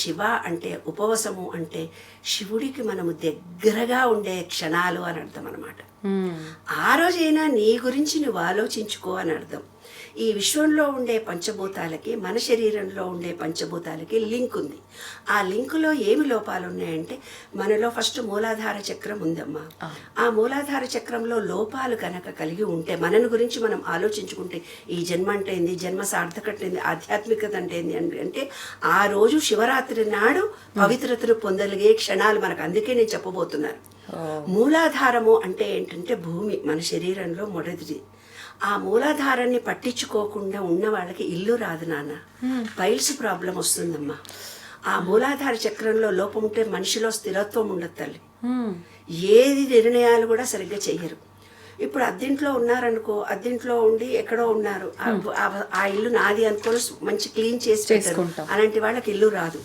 శివ అంటే ఉపవాసము అంటే శివుడికి మనము దగ్గరగా ఉండే క్షణాలు అని అర్థం అనమాట. ఆ రోజైనా నీ గురించి నువ్వు ఆలోచించుకో అని అర్థం. ఈ విశ్వంలో ఉండే పంచభూతాలకి మన శరీరంలో ఉండే పంచభూతాలకి లింక్ ఉంది. ఆ లింకులో ఏమి లోపాలు ఉన్నాయంటే మనలో ఫస్ట్ మూలాధార చక్రం ఉందమ్మా. ఆ మూలాధార చక్రంలో లోపాలు కనుక కలిగి ఉంటే మనని గురించి మనం ఆలోచించుకుంటే ఈ జన్మ అంటే ఏంది, జన్మ సార్థకత ఏంది, ఆధ్యాత్మికత అంటే ఏంది అంటే ఆ రోజు శివరాత్రి నాడు పవిత్రతను పొందలిగే క్షణాలు మనకు. అందుకే నేను చెప్పబోతున్నాను. మూలాధారము అంటే ఏంటంటే భూమి మన శరీరంలో మొదటిది. ఆ మూలాధారాన్ని పట్టించుకోకుండా ఉన్న వాళ్ళకి ఇల్లు రాదు నాన్న, పైల్స్ ప్రాబ్లం వస్తుందమ్మా. ఆ మూలాధార చక్రంలో లోపం ఉంటే మనిషిలో స్థిరత్వం ఉండదు తల్లి. ఏది నిర్ణయాలు కూడా సరిగ్గా చెయ్యరు. ఇప్పుడు అద్దెంట్లో ఉన్నారనుకో, అద్దెంట్లో ఉండి ఎక్కడో ఉన్నారు, ఆ ఇల్లు నాది అనుకొని మంచి క్లీన్ చేసి పెట్టారు, అలాంటి వాళ్ళకి ఇల్లు రాదు.